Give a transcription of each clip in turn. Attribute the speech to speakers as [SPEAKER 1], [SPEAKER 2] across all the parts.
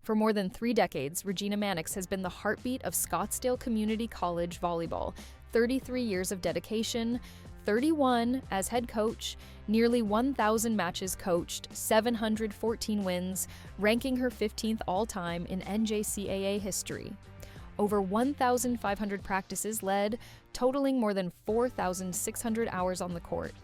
[SPEAKER 1] For more than 3 decades, Regina Mannix has been the heartbeat of Scottsdale Community College Volleyball. 33 years of dedication, 31 as head coach, nearly 1,000 matches coached, 714 wins, ranking her 15th all-time in NJCAA history. Over 1,500 practices led, totaling more than 4,600 hours on the court.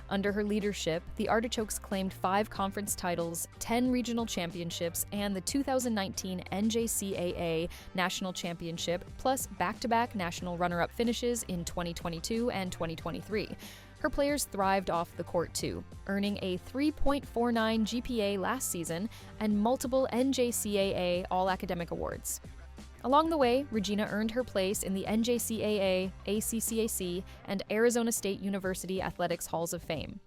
[SPEAKER 1] Under her leadership, the Artichokes claimed 5 conference titles, 10 regional championships, and the 2019 NJCAA National Championship, plus back-to-back national runner-up finishes in 2022 and 2023. Her players thrived off the court too, earning a 3.49 GPA last season and multiple NJCAA All-Academic Awards. Along the way, Regina earned her place in the NJCAA, ACCAC, and Arizona State University Athletics Halls of Fame.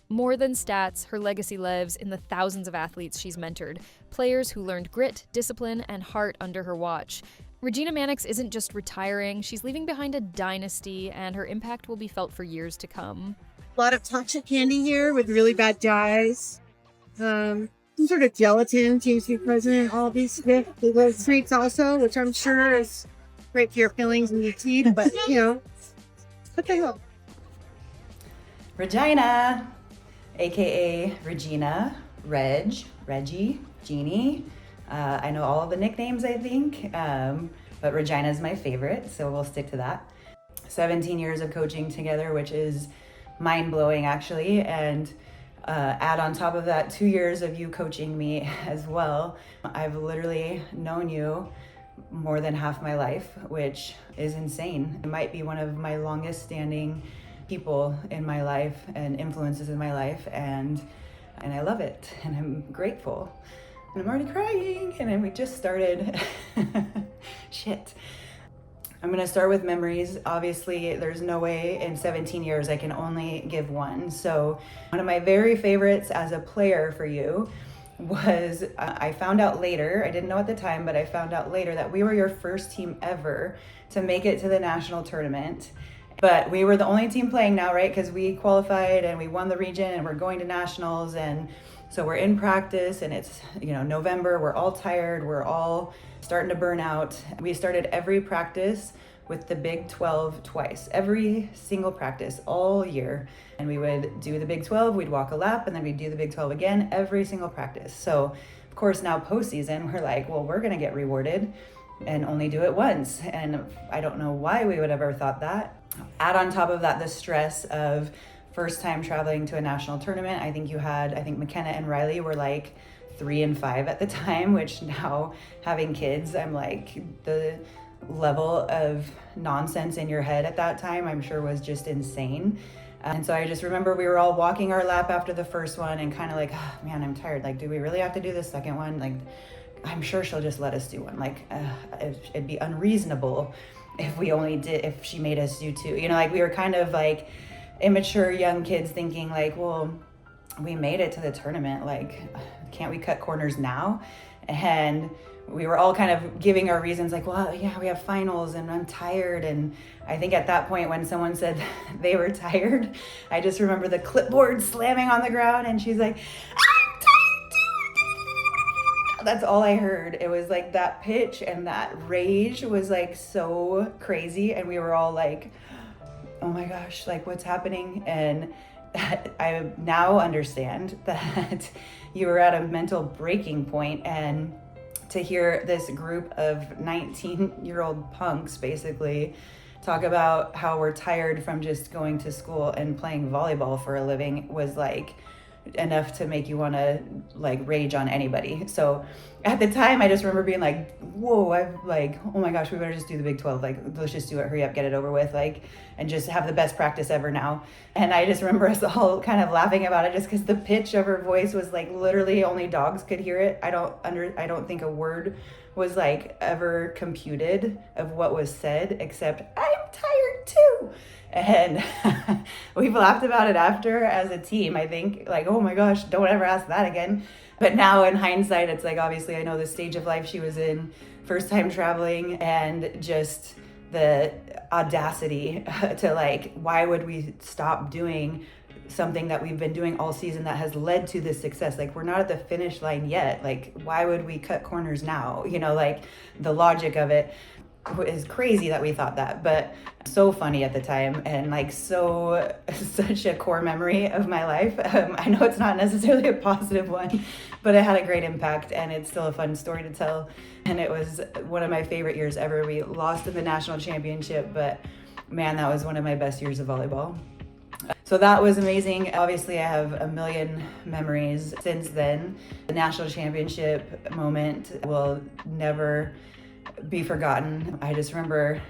[SPEAKER 1] More than stats, her legacy lives in the thousands of athletes she's mentored, players who learned grit, discipline, and heart under her watch. Regina Mannix isn't just retiring, she's leaving behind a dynasty, and her impact will be felt for years to come.
[SPEAKER 2] A lot of toxic candy here with really bad dyes. Some sort of gelatin seems to be present. All these treats also, which I'm sure is great for your feelings and your teeth, but you know, what the hell?
[SPEAKER 3] Regina, aka Regina, Reggie, Jeannie. I know all of the nicknames, I think, but Regina is my favorite, so we'll stick to that. 17 years of coaching together, which is mind-blowing actually, and add on top of that 2 years of you coaching me as well. I've literally known you more than half my life, which is insane. It might be one of my longest standing people in my life and influences in my life, and I love it, and I'm grateful. And I'm already crying, and then we just started. Shit. I'm gonna start with memories. Obviously, there's no way in 17 years I can only give one. So one of my very favorites as a player for you was, I found out later, I didn't know at the time, but I found out later that we were your first team ever to make it to the national tournament. But we were the only team playing now, right? Because we qualified and we won the region and we're going to nationals. And so we're in practice and it's, November, we're all tired, we're all starting to burn out. We started every practice with the Big 12 twice, every single practice all year. And we would do the Big 12, we'd walk a lap, and then we'd do the Big 12 again, every single practice. So of course now postseason, we're like, well, we're gonna get rewarded and only do it once. And I don't know why we would have ever thought that. Add on top of that the stress of first time traveling to a national tournament. I think McKenna and Riley were like 3 and 5 at the time, which now having kids, I'm like, the level of nonsense in your head at that time, I'm sure was just insane. And so I just remember we were all walking our lap after the first one and kind of like, oh, man, I'm tired. Like, do we really have to do the second one? Like, I'm sure she'll just let us do one. Like, it'd be unreasonable if she made us do 2. Like we were kind of like immature young kids thinking like, well, we made it to the tournament. Like, can't we cut corners now? And we were all kind of giving our reasons like, well, yeah, we have finals and I'm tired. And I think at that point when someone said they were tired, I just remember the clipboard slamming on the ground and she's like, I'm tired too. That's all I heard. It was like that pitch and that rage was like so crazy. And we were all like, oh my gosh, like what's happening? And I now understand that you were at a mental breaking point, and to hear this group of 19-year-old punks basically talk about how we're tired from just going to school and playing volleyball for a living was like enough to make you want to like rage on anybody. So at the time I just remember being like, whoa, I'm like, oh my gosh, we better just do the Big 12. Like, let's just do it, hurry up, get it over with, like, and just have the best practice ever now. And I just remember us all kind of laughing about it just because the pitch of her voice was like literally only dogs could hear it. I don't think a word was like ever computed of what was said except I'm tired too. And we've laughed about it after as a team. I think like, oh my gosh, don't ever ask that again. But now in hindsight, it's like, obviously I know the stage of life she was in, first time traveling, and just the audacity to like, why would we stop doing something that we've been doing all season that has led to this success. Like, we're not at the finish line yet. Like, why would we cut corners now? You know, like, the logic of it is crazy that we thought that, but so funny at the time, and like such a core memory of my life. I know it's not necessarily a positive one, but it had a great impact, and it's still a fun story to tell. And it was one of my favorite years ever. We lost in the national championship, but man, that was one of my best years of volleyball. So that was amazing. Obviously, I have a million memories since then. The national championship moment will never be forgotten. I just remember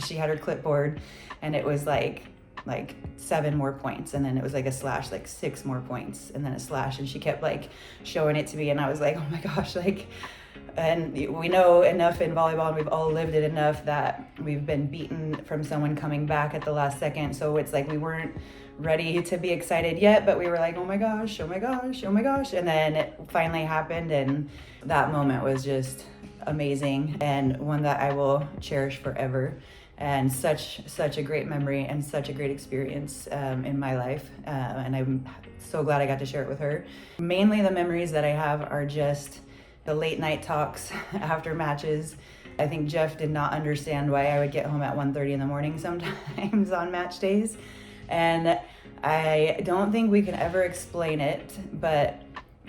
[SPEAKER 3] she had her clipboard, and it was like 7 more points, and then it was like a slash, like 6 more points, and then a slash, and she kept like showing it to me, and I was like, oh my gosh, like, and we know enough in volleyball, and we've all lived it enough, that we've been beaten from someone coming back at the last second. So it's like we weren't ready to be excited yet, but we were like, oh my gosh, oh my gosh, oh my gosh. And then it finally happened, and that moment was just amazing, and one that I will cherish forever, and such a great memory and such a great experience in my life, and I'm so glad I got to share it with her. Mainly the memories that I have are just the late night talks after matches. I think Jeff did not understand why I would get home at 1:30 in the morning sometimes on match days, and I don't think we can ever explain it, but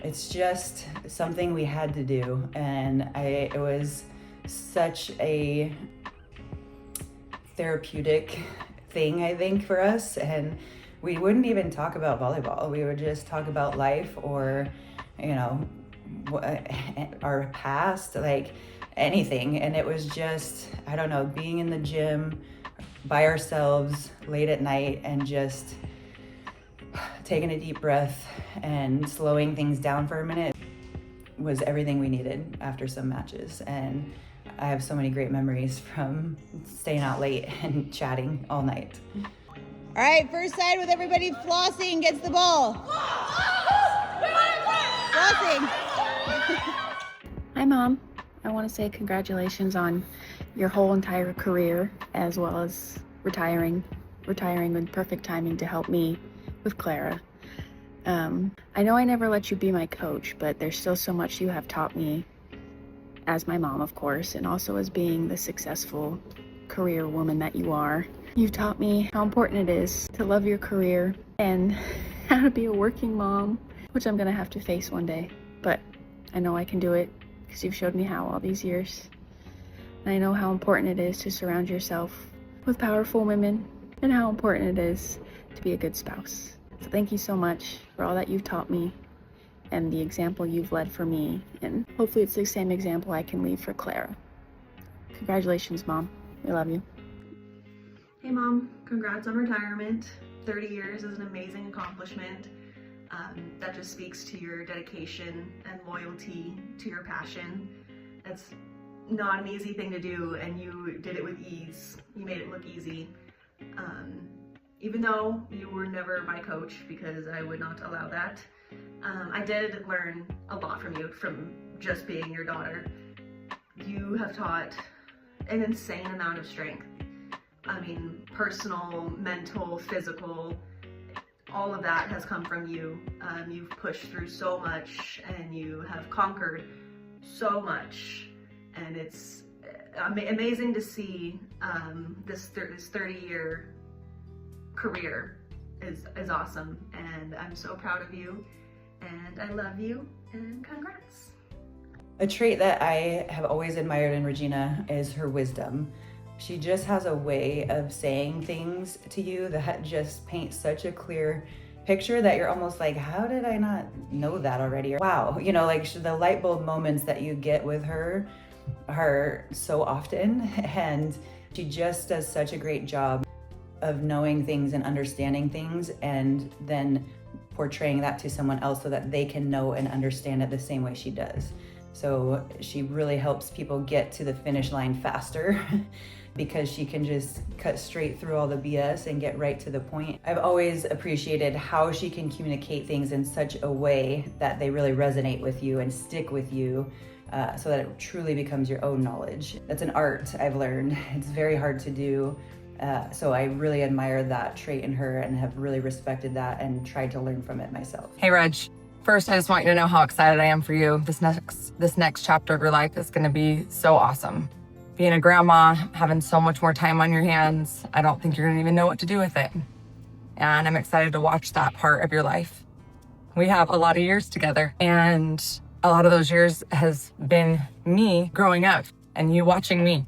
[SPEAKER 3] it's just something we had to do, and it was such a therapeutic thing, I think, for us. And we wouldn't even talk about volleyball. We would just talk about life, or, you know, our past, like anything. And it was just, I don't know, being in the gym by ourselves late at night and just taking a deep breath and slowing things down for a minute was everything we needed after some matches. And I have so many great memories from staying out late and chatting all night.
[SPEAKER 4] All right, first side with everybody flossing gets the ball. Flossing.
[SPEAKER 5] Hi, Mom. I want to say congratulations on your whole entire career, as well as retiring with perfect timing to help me with Clara. I know I never let you be my coach, but there's still so much you have taught me as my mom, of course, and also as being the successful career woman that you are. You've taught me how important it is to love your career and how to be a working mom, which I'm gonna have to face one day, but I know I can do it because you've showed me how all these years. And I know how important it is to surround yourself with powerful women, and how important it is to be a good spouse. So thank you so much for all that you've taught me and the example you've led for me, and hopefully it's the same example I can leave for Clara. Congratulations, Mom. We love you.
[SPEAKER 6] Hey Mom, congrats on retirement. 30 years is an amazing accomplishment. That just speaks to your dedication and loyalty to your passion. That's not an easy thing to do, and you did it with ease. You made it look easy. Even though you were never my coach, because I would not allow that, I did learn a lot from you, from just being your daughter. You have taught an insane amount of strength. I mean, personal, mental, physical, all of that has come from you. You've pushed through so much, and you have conquered so much, and it's amazing to see this 30-year career is awesome, and I'm so proud of you, and I love you, and congrats.
[SPEAKER 3] A trait that I have always admired in Regina is her wisdom. She just has a way of saying things to you that just paints such a clear picture that you're almost like, how did I not know that already? Or, wow, you know, like the light bulb moments that you get with her are so often, and she just does such a great job of knowing things and understanding things, and then portraying that to someone else so that they can know and understand it the same way she does. So she really helps people get to the finish line faster because she can just cut straight through all the BS and get right to the point. I've always appreciated how she can communicate things in such a way that they really resonate with you and stick with you, so that it truly becomes your own knowledge. That's an art I've learned. It's very hard to do. So I really admire that trait in her and have really respected that and tried to learn from it myself.
[SPEAKER 7] Hey, Reg. First, I just want you to know how excited I am for you. This next chapter of your life is going to be so awesome. Being a grandma, having so much more time on your hands, I don't think you're going to even know what to do with it. And I'm excited to watch that part of your life. We have a lot of years together, and a lot of those years has been me growing up and you watching me.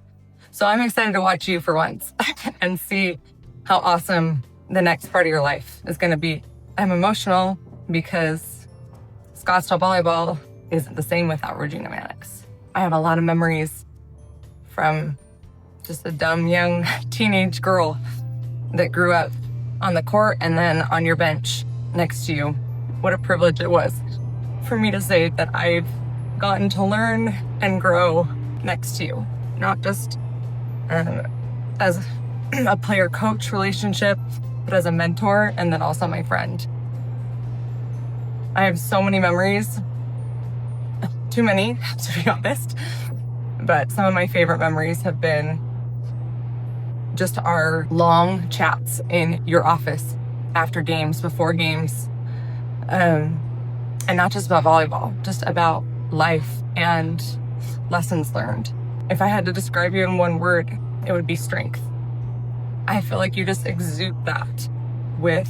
[SPEAKER 7] So I'm excited to watch you for once and see how awesome the next part of your life is going to be. I'm emotional because Scottsdale Volleyball isn't the same without Regina Mannix. I have a lot of memories from just a dumb young teenage girl that grew up on the court and then on your bench next to you. What a privilege it was for me to say that I've gotten to learn and grow next to you, not just as a player-coach relationship, but as a mentor and then also my friend. I have so many memories, too many to be honest, but some of my favorite memories have been just our long chats in your office after games, before games, and not just about volleyball, just about life and lessons learned. If I had to describe you in one word, it would be strength. I feel like you just exude that with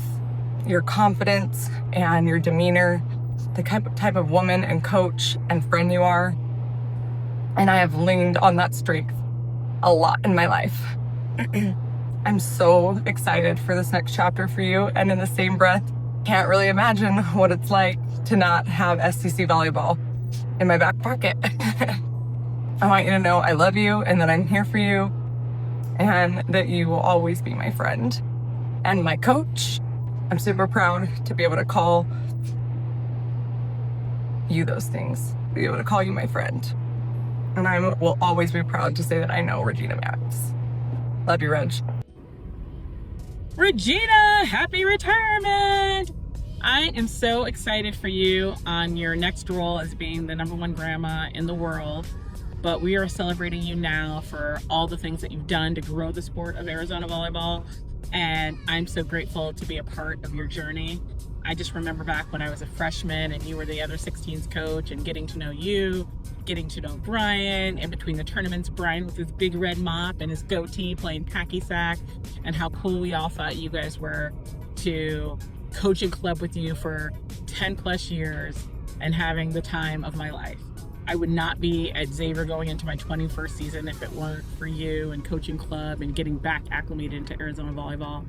[SPEAKER 7] your confidence and your demeanor, the type of woman and coach and friend you are. And I have leaned on that strength a lot in my life. I'm so excited for this next chapter for you. And in the same breath, can't really imagine what it's like to not have SCC volleyball in my back pocket. I want you to know I love you and that I'm here for you and that you will always be my friend and my coach. I'm super proud to be able to call you those things, be able to call you my friend. And I will always be proud to say that I know Regina Mannix. Love you, Reg.
[SPEAKER 8] Regina, happy retirement! I am so excited for you on your next role as being the #1 grandma in the world. But we are celebrating you now for all the things that you've done to grow the sport of Arizona volleyball. And I'm so grateful to be a part of your journey. I just remember back when I was a freshman and you were the other 16s coach, and getting to know you, getting to know Brian. In between the tournaments, Brian with his big red mop and his goatee playing hacky sack, and how cool we all thought you guys were to coach a club with you for 10 plus years and having the time of my life. I would not be at Xavier going into my 21st season if it weren't for you and coaching club and getting back acclimated into Arizona volleyball.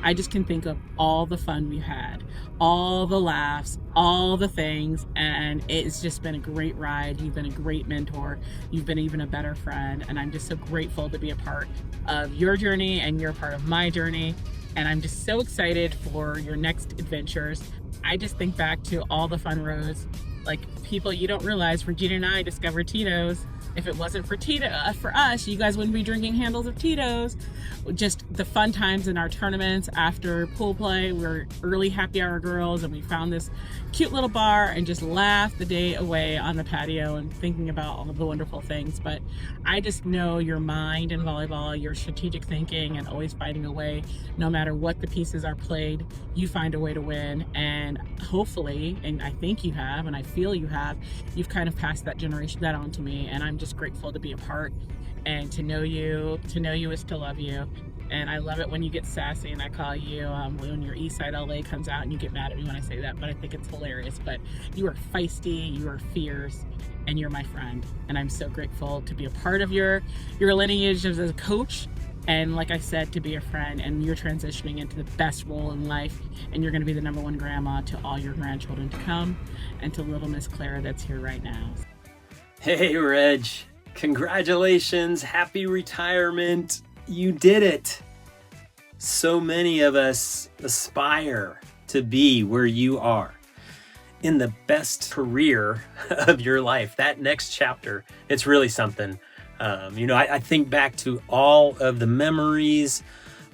[SPEAKER 8] I just can think of all the fun we had, all the laughs, all the things, and it's just been a great ride. You've been a great mentor. You've been even a better friend, and I'm just so grateful to be a part of your journey and you're a part of my journey. And I'm just so excited for your next adventures. I just think back to all the fun rows. Like, people, you don't realize Regina and I discovered Tito's. If it wasn't for for us, you guys wouldn't be drinking handles of Tito's. Just the fun times in our tournaments after pool play. We're early happy hour girls, and we found this cute little bar and just laughed the day away on the patio and thinking about all the wonderful things. But I just know your mind in volleyball, your strategic thinking, and always finding a way, no matter what the pieces are played, you find a way to win. And hopefully, and I think you have, and I feel you have, you've kind of passed that on to me, and I'm just grateful to be a part and to know you. To know you is to love you. And I love it when you get sassy and I call you when your Eastside LA comes out, and you get mad at me when I say that, but I think it's hilarious. But you are feisty, you are fierce, and you're my friend. And I'm so grateful to be a part of your lineage as a coach. And like I said, to be a friend, and you're transitioning into the best role in life, and you're going to be the #1 grandma to all your grandchildren to come, and to little Miss Clara that's here right now.
[SPEAKER 9] Hey, Reg, congratulations, happy retirement. You did it. So many of us aspire to be where you are in the best career of your life. That next chapter, it's really something. I think back to all of the memories,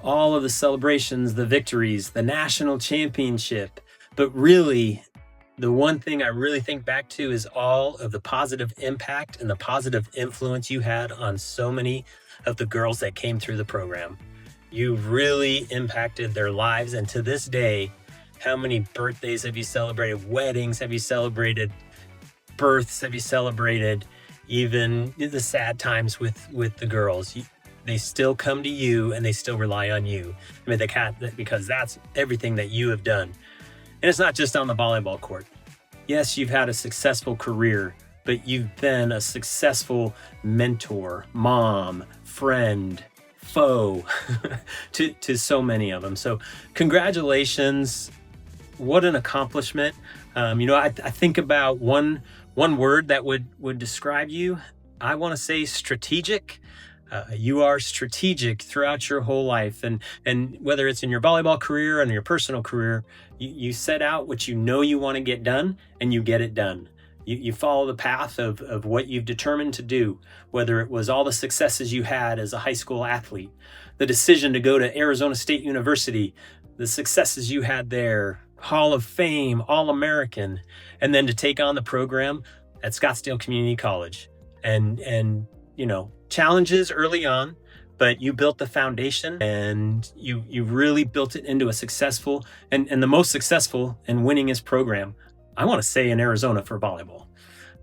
[SPEAKER 9] all of the celebrations, the victories, the national championship, but really, the one thing I really think back to is all of the positive impact and the positive influence you had on so many of the girls that came through the program. You've really impacted their lives. And to this day, how many birthdays have you celebrated? Weddings have you celebrated? Births have you celebrated? Even the sad times with the girls. They still come to you and they still rely on you. I mean, because that's everything that you have done. And it's not just on the volleyball court. Yes, you've had a successful career, but you've been a successful mentor, mom, friend, foe to so many of them. So congratulations. What an accomplishment. I think about one word that would describe you. I want to say strategic. You are strategic throughout your whole life. And whether it's in your volleyball career or in your personal career, you set out what you know you want to get done and you get it done. You follow the path of what you've determined to do, whether it was all the successes you had as a high school athlete, the decision to go to Arizona State University, the successes you had there, Hall of Fame, All-American, and then to take on the program at Scottsdale Community College. And challenges early on, but you built the foundation and you really built it into a successful and the most successful and winningest program, I want to say, in Arizona for volleyball.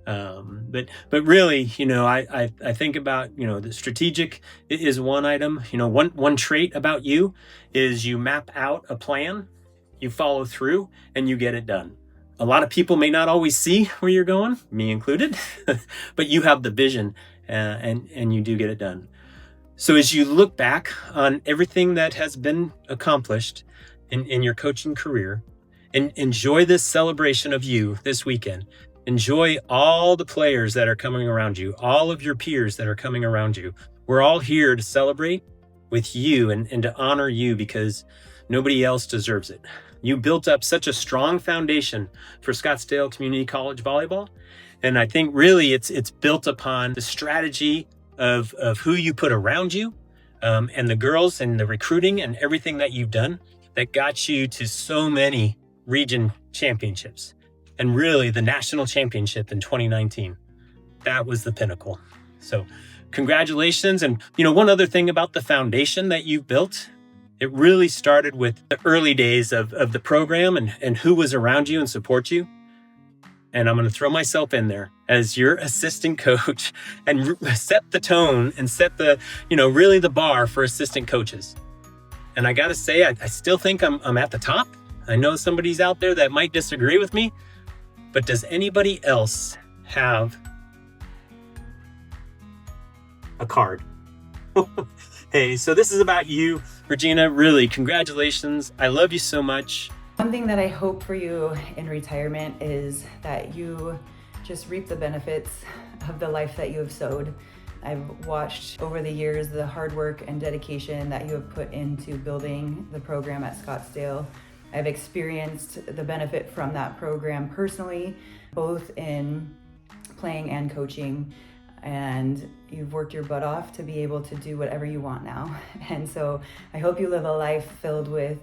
[SPEAKER 9] But really, I think about, the strategic is one item. One trait about you is you map out a plan, you follow through, and you get it done. A lot of people may not always see where you're going, me included, but you have the vision and you do get it done. So as you look back on everything that has been accomplished in your coaching career, and enjoy this celebration of you this weekend. Enjoy all the players that are coming around you, all of your peers that are coming around you. We're all here to celebrate with you and to honor you because nobody else deserves it. You built up such a strong foundation for Scottsdale Community College Volleyball. And I think really it's built upon the strategy of who you put around you, and the girls and the recruiting and everything that you've done that got you to so many region championships, and really the national championship in 2019. That was the pinnacle. So congratulations. And one other thing about the foundation that you've built, it really started with the early days of the program and who was around you and support you. And I'm going to throw myself in there as your assistant coach and set the tone and set the, really the bar for assistant coaches. And I got to say, I still think I'm at the top. I know somebody's out there that might disagree with me, but does anybody else have a card? Hey, so this is about you, Regina. Really, congratulations. I love you so much.
[SPEAKER 3] One thing that I hope for you in retirement is that you just reap the benefits of the life that you have sowed. I've watched over the years the hard work and dedication that you have put into building the program at Scottsdale. I've experienced the benefit from that program personally, both in playing and coaching, and you've worked your butt off to be able to do whatever you want now. And so I hope you live a life filled with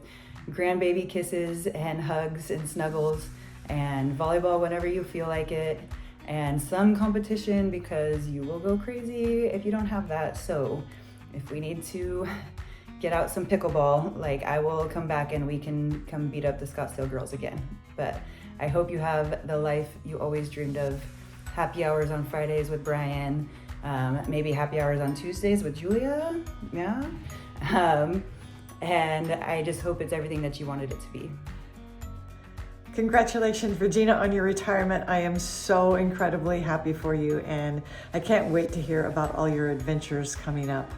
[SPEAKER 3] grandbaby kisses and hugs and snuggles and volleyball whenever you feel like it, and some competition because you will go crazy if you don't have that. So if we need to get out some pickleball, I will come back and we can come beat up the Scottsdale girls again. But I hope you have the life you always dreamed of. Happy hours on Fridays with Brian, maybe happy hours on Tuesdays with Julia, yeah. And I just hope it's everything that you wanted it to be.
[SPEAKER 10] Congratulations, Regina, on your retirement. I am so incredibly happy for you, and I can't wait to hear about all your adventures coming up.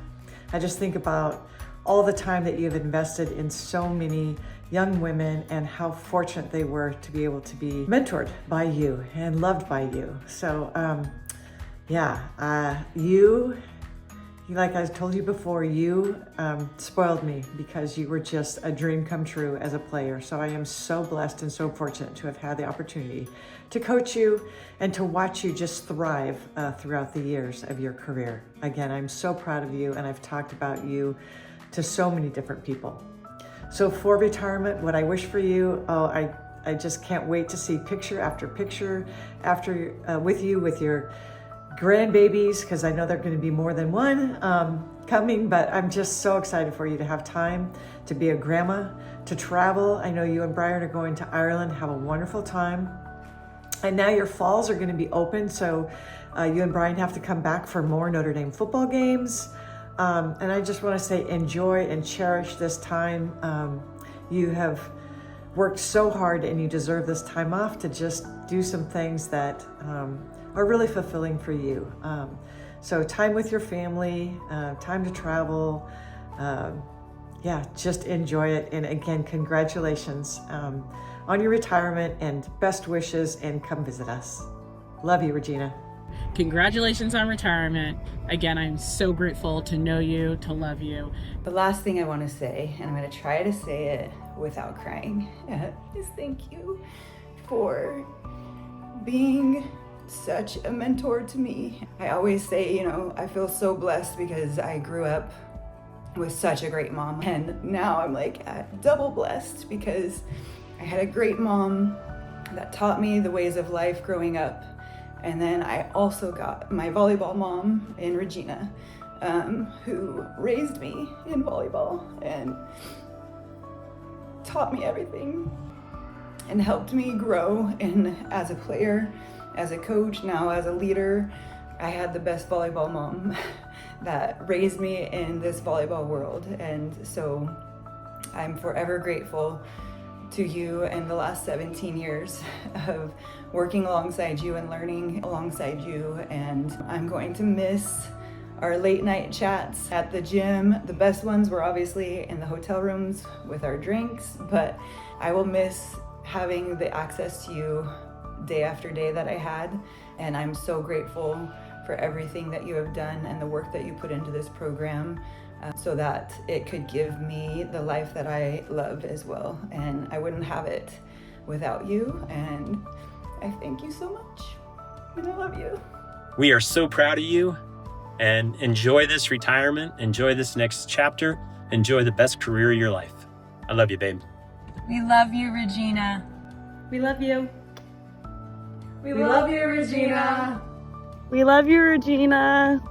[SPEAKER 10] I just think about all the time that you've invested in so many young women and how fortunate they were to be able to be mentored by you and loved by you. So you, like I told you before, you spoiled me because you were just a dream come true as a player. So I am so blessed and so fortunate to have had the opportunity to coach you and to watch you just thrive throughout the years of your career. Again, I'm so proud of you, and I've talked about you to so many different people. So for retirement, what I wish for you, I just can't wait to see picture after picture with you with your grandbabies, because I know there are going to be more than one coming, but I'm just so excited for you to have time to be a grandma, to travel. I know you and Brian are going to Ireland, have a wonderful time. And now your falls are going to be open, so you and Brian have to come back for more Notre Dame football games. And I just want to say enjoy and cherish this time. You have worked so hard and you deserve this time off to just do some things that are really fulfilling for you. So time with your family, time to travel. Yeah, just enjoy it. And again, congratulations on your retirement and best wishes, and come visit us. Love you, Regina.
[SPEAKER 8] Congratulations on retirement. Again, I'm so grateful to know you, to love you.
[SPEAKER 3] The last thing I want to say, and I'm going to try to say it without crying, is thank you for being such a mentor to me. I always say, you know, I feel so blessed because I grew up with such a great mom, and now I'm like double blessed because I had a great mom that taught me the ways of life growing up. And then I also got my volleyball mom in Regina, who raised me in volleyball and taught me everything and helped me grow as a player, as a coach, now as a leader. I had the best volleyball mom that raised me in this volleyball world. And so I'm forever grateful to you and the last 17 years of working alongside you and learning alongside you. And I'm going to miss our late night chats at the gym. The best ones were obviously in the hotel rooms with our drinks, but I will miss having the access to you day after day that I had. And I'm so grateful for everything that you have done and the work that you put into this program, so that it could give me the life that I love as well. And I wouldn't have it without you. And I thank you so much. And I love you.
[SPEAKER 9] We are so proud of you, and enjoy this retirement. Enjoy this next chapter. Enjoy the best career of your life. I love you, babe.
[SPEAKER 11] We love you, Regina.
[SPEAKER 6] We love you.
[SPEAKER 11] We love you, Regina.
[SPEAKER 12] We love you, Regina.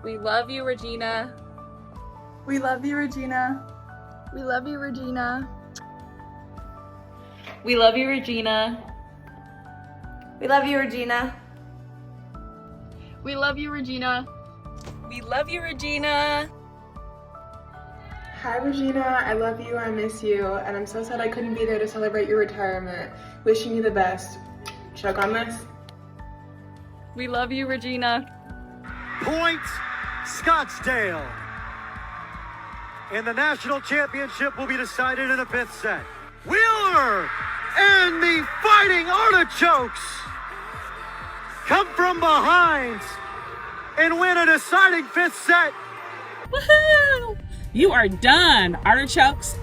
[SPEAKER 5] We love you, Regina.
[SPEAKER 12] We love you, Regina.
[SPEAKER 5] We love you, Regina.
[SPEAKER 11] We love you, Regina.
[SPEAKER 12] We love you, Regina.
[SPEAKER 5] We love you, Regina.
[SPEAKER 11] We love you, Regina.
[SPEAKER 12] Hi, Regina. I love you. I miss you. And I'm so sad I couldn't be there to celebrate your retirement. Wishing you the best. Chug on this.
[SPEAKER 5] We love you, Regina.
[SPEAKER 13] Point Scottsdale. And the national championship will be decided in the 5th set. Wheeler and the Fighting Artichokes come from behind and win a deciding 5th set.
[SPEAKER 8] Woohoo! You are done, Artichokes.